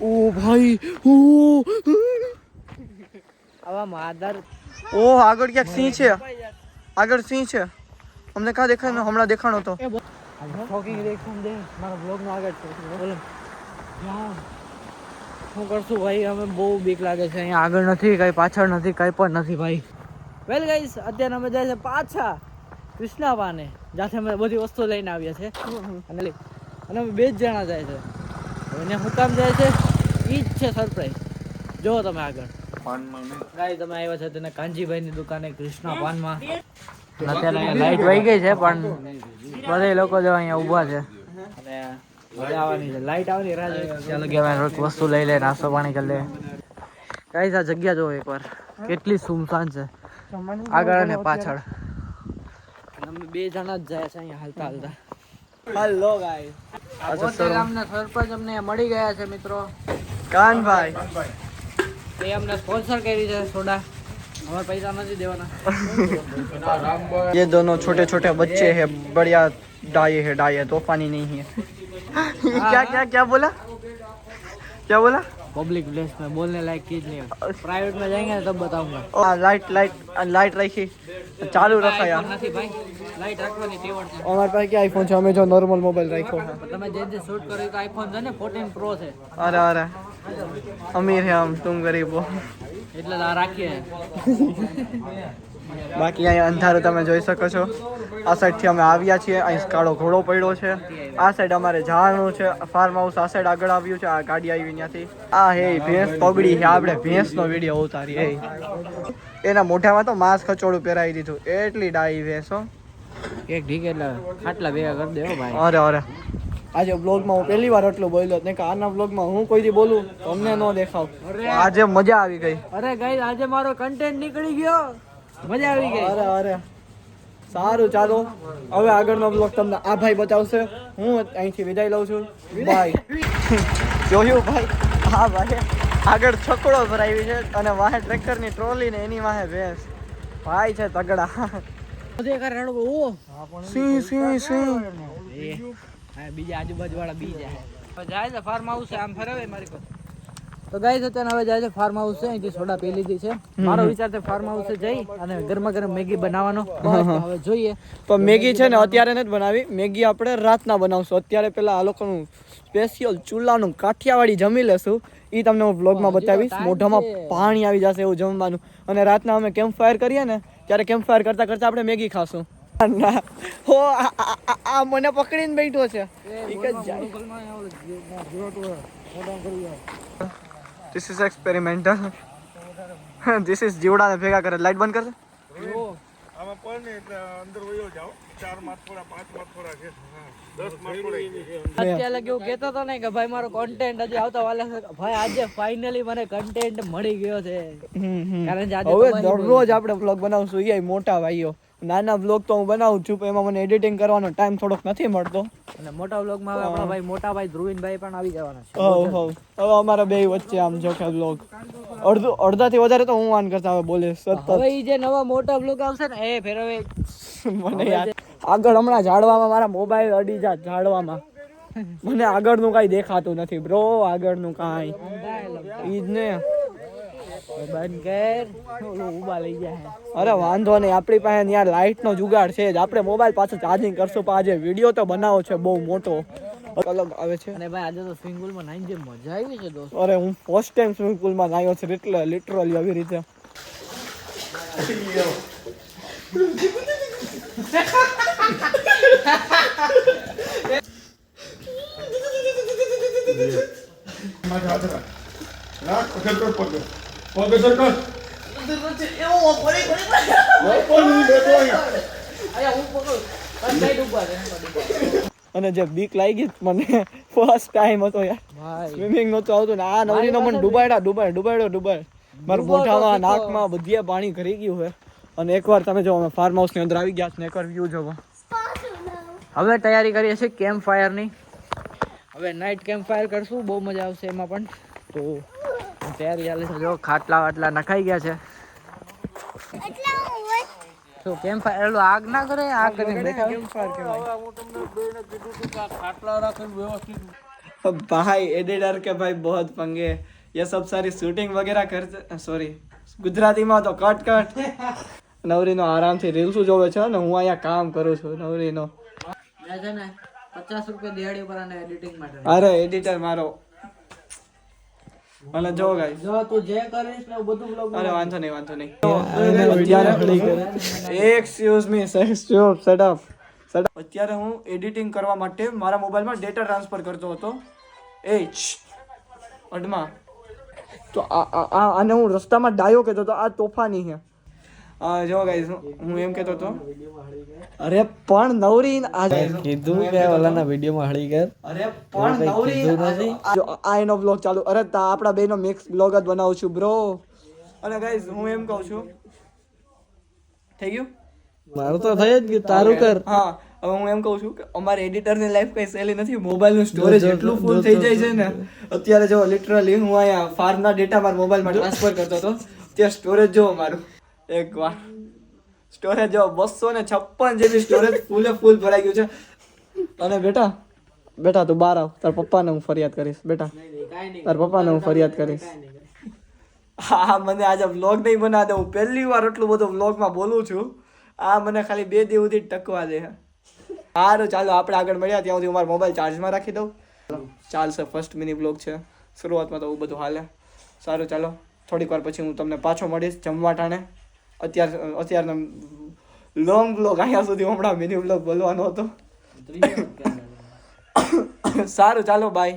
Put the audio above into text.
ओ भाई ओ આવા માદર ओ આગળ ક્યાંક સિંહ છે આગળ સિંહ છે અમને કા દેખાય હમણાં દેખાણો તો શોકિંગ રિએક્શન દે મારા બ્લોગ નો આગળ છે બોલો શું કરશું ભાઈ અમે બહુ બીક લાગે છે અહીંયા આગળ નથી કઈ પાછળ નથી કઈ પણ નથી ભાઈ વેલ ગાઈસ અત્યારે અમે જાય છે પાછા કૃષ્ણાપાને જ્યાંથી અમે બધી વસ્તુ લઈને આવ્યા છે અને અમે 2 જ જણા જાય છે એને હું કામ જાય છે ઈ જ છે સરપ્રાઈઝ જો તમે આગળ ગાઈસ તમે આવ્યા છે તેને કાંજીભાઈ ની દુકાને કૃષ્ણા પાનમાં અત્યારે લાઈટ વહી ગઈ છે પણ બધા લોકો જો અહીંયા ઊભા છે અને મજા આવવાની છે લાઈટ આવવાની રાહ જોઈ ચાલો કે અમે વસ્તુ લઈ લે નાસ્તો પાણી કરી લે ગાઈસ આ જગ્યા જો એકવાર કેટલી સુમસાન છે આગળ અને પાછળ અમે 2 જણા જ જાય છે અહીંયા હાલતા હાલતા હેલો ગાઈસ આ ગામના સરપંચ અમને મળી ગયા છે મિત્રો कान भाई એ અમને સ્પોન્સર કરી છે સોડા हमारे पैसा नहीं देवाना ये दोनों छोटे छोटे बच्चे हैं बढ़िया डाये है डाये तूफानी नहीं है क्या क्या क्या बोला क्या बोला पब्लिक प्लेस में बोलने लायक चीज नहीं है प्राइवेट में जाएंगे तब बताऊंगा लाइट लाइट लाइट रखी चालू रखा यार નથી ભાઈ લાઈટ રાખવાની ટેવડ છે અમાર પાસે કે આઈફોન છે અમે જો નોર્મલ મોબાઈલ રાખ્યો તમે જે જે શૂટ કર્યું તો આઈફોન છે ને 14 પ્રો છે અરે અરે અમીર હે हम तुम गरीब हो એટલે આ રાખીએ બાકી અહીંયા અંધારું તમે જોઈ શકો છો આ સાઈડ થી અમે આવ્યા છીએ અહીં કાળો ઘોડો પડ્યો છે આ સાઈડ અમારે જવાનું છે ફાર્મ હાઉસ આ સાઈડ આગળ આવ્યું છે આ ગાડી આવી ત્યાંથી આ હે ભેંસ પગડી છે આપણે ભેંસનો વિડીયો ઉતારી હે એના મોઢામાં તો માંસ ખચોડું પહેરાવી દીધું એટલી ડાઈ ભેંસ હો એક ઢીક એટલે ખાટલા ભેગા કરી દેવો ભાઈ અરે અરે આજે બ્લોગમાં હું પહેલી વાર એટલું બોલ્યો ને કે આના બ્લોગમાં હું કોઈથી બોલું તમને ન દેખાવ આજે મજા આવી ગઈ અરે ગાઈસ આજે મારો કન્ટેન્ટ નીકળી ગયો મજા આવી ગઈ અરે અરે સારું ચાલો હવે આગળનો બ્લોગ તમને આ ભાઈ બતાવશે હું અહીંથી વિદાય લઉં છું બાય જોયું ભાઈ હા ભાઈ આગળ છકડો ભરાવી છે અને વાહે ટ્રેક્ટરની ટ્રોલી ને એની વાહે ભેંસ ભાઈ છે તગડા સિંહ સિંહ સિંહ બીજા આજુબાજુ વાળા બીજા જાય છે ફાર્મ હાઉસ આમ ફરાવે મારી પાસે તો ગાઈસ અત્યારે હવે જાય છે ફાર્મ હાઉસ છે અહીંથી સોડા પી લીધી છે મારો વિચાર છે ફાર્મ હાઉસ જઈ અને ગરમા ગરમ મેગી બનાવવાનો હવે જોઈએ તો મેગી છે ને અત્યારે નથી બનાવી મેગી આપણે રાતના બનાવશું અત્યારે પેલા આ લોકોનું સ્પેશિયલ ચૂલાનું કાઠિયાવાડી જમી લેશું એ તમને હું વ્લોગમાં બતાવીશ મોઢામાં પાણી આવી જશે એવું જમવાનું અને રાતના અમે કેમ્પ ફાયર કરીએ ને ત્યારે કેમ્પ ફાયર કરતા કરતા આપણે મેગી ખાશું હો આ મને પકડીને બેઠો છે This is experimental. This is જીવડાને ભેગા કરે લાઈટ બંધ કરશે આમાં પણ એટલે અંદર વયો જાઓ 4 માં થોડા 5 માં થોડા છે 10 માં થોડા અત્યારે લગી હું કહેતો હતો ને કે ભાઈ મારો કન્ટેન્ટ હજી આવતા વાલા છે ભાઈ આજે ફાઇનલી મને કન્ટેન્ટ મળી ગયો છે કારણ કે આજે હવે દરરોજ આપણે વ્લોગ બનાવશું એ મોટા ભાઈઓ નાના વ્લોગ તો હું બનાવું છું પણ એમાં મને એડિટિંગ કરવાનો ટાઈમ થોડોક નથી મળતો અને મોટા વ્લોગમાં હવે આપણા ભાઈ મોટા ભાઈ ધ્રુવીનભાઈ પણ આવી જવાના છે હવે અમારા બે વચ્ચે આમ જો કે વ્લોગ અડધાથી વધારે તો હું વાન કરતા હવે બોલે સતત હવે ઈ જે નવા મોટા વ્લોગ આવશે ને એ ફેર હવે મને યાર આગળ હમણાં ઝાડવામાં મારા મોબાઈલ અડી જા ઝાડવામાં મને આગળનું કાંઈ દેખાતું નથી બ્રો આગળનું કાંઈ ઈ જ ને બંધ કર ઉભા લઈ જાય અરે વાંધો નહીં આપણી પાસે ત્યાં લાઇટનો જુગાડ છે જ આપણે મોબાઈલ પાછું ચાર્જિંગ કરશું પણ આજે વિડીયો તો બનાવો છે બહુ મોટો અલગ આવે છે અને ભાઈ આજે તો સ્વિમિંગ પુલમાં નાઈને જે મજા આવી છે દોસ્ત અરે હું ફર્સ્ટ ટાઈમ સ્વિમિંગ પુલમાં નાહ્યો છું એટલે લિટરલી આવી રીતે અને જે બીક લાગી મને ફર્સ્ટ ટાઈમ હતો યાર સ્વિમિંગ નહોતું આવતું ને આ નવરીનો મને ડુબાડ્યો મારા મોઢામાં નાકમાં બધીએ પાણી ભરી ગયું છે અને એકવાર તમે જો અમે ફાર્મ હાઉસ ની અંદર આવી ગયા ને એકવાર વ્યૂ જોવો હવે તૈયારી કરીએ છીએ કેમ્પ ફાયરની હવે નાઇટ કેમ્પ ફાયર કરશું બહુ મજા આવશે એમાં પણ તો તૈયારી ચાલે છે જો ખાટલા વાટલા નખાઈ ગયા છે તો કેમ્પ ફાયર આગ ના કરે આગ કરીને બેઠા કેમ ફાર કહેવાય હું તમને બેને કીધું કે ખાટલા રાખીને વ્યવસ્થિત भाई एडिटर के भाई बहुत पंगे हैं। ये सब सारी शूटिंग वगैरह करते सॉरी ગુજરાતીમાં તો કટ નવરીનો આરામથી રીલ્સ જોવે છે ને હું અહીંયા કામ કરું છું નવરીનો મેં છે ને 50 રૂપિયા દિહાડી પર આને એડિટિંગ માટે અરે એડિટર મારો અને જો ગાઈસ જો તું જે કરીશ ને બધું બ્લોગ અરે વાંધો નહીં એક્સક્યુઝ મી સેટઅપ અત્યારે હું એડિટિંગ કરવા માટે મારા મોબાઈલમાં ડેટા ટ્રાન્સફર કરતો હતો અડમાં તો આને હું રસ્તામાં ડાયો કહેતો હતો આ તોફાની છે જો ગાઈસ હું એમ કહેતો હતો અરે પણ નવરી કીધું કે ઓલાના વિડિયોમાં હળી ગયો અરે પણ નવરી આ એનો બ્લોગ ચાલુ અરે આપણા બેનો મિક્સ બ્લોગ જ બનાવું છું બ્રો અને ગાઈસ હું એમ કહું છું થઈ ગયું મારું તો થઈ જ ગયું તારું કર હા હવે હું એમ કહું છું કે અમારે એડિટરની લાઈફ કઈ સહેલી નથી મોબાઈલનું સ્ટોરેજ એટલું ફૂલ થઈ જાય છે ને અત્યારે જો લિટરલી હું અહીંયા ફાર્મના ડેટા મારા મોબાઈલમાં ટ્રાન્સફર કરતો હતો ત્યાં સ્ટોરેજ જો મારું એક વાર સ્ટોરેજ જો 256 GB સ્ટોરેજ ફૂલ ભરાઈ ગયું છે અને બેટા તું બહાર આવ તાર પપ્પાને હું ફરિયાદ કરીશ બેટા તાર પપ્પાને હું ફરિયાદ કરીશ હા મને આજે વ્લોગ નહીં બનાવે હું પહેલી વાર એટલું બધું વ્લોગમાં બોલું છું આ મને ખાલી 2 દિવસ સુધી ટકવા દે સારું ચાલો આપણે આગળ મળ્યા ત્યાં સુધી હું મારો મોબાઈલ ચાર્જમાં રાખી દઉં ચાલશે ફર્સ્ટ મિની બ્લોગ છે શરૂઆતમાં તો બધું હાલે સારું ચાલો થોડીક વાર પછી હું તમને પાછો મળીશ જમવા ટાણે અત્યારનો લોંગ બ્લોગ અહીંયા સુધી હમણાં મિની બ્લોગ બોલવાનો હતો સારું ચાલો બાય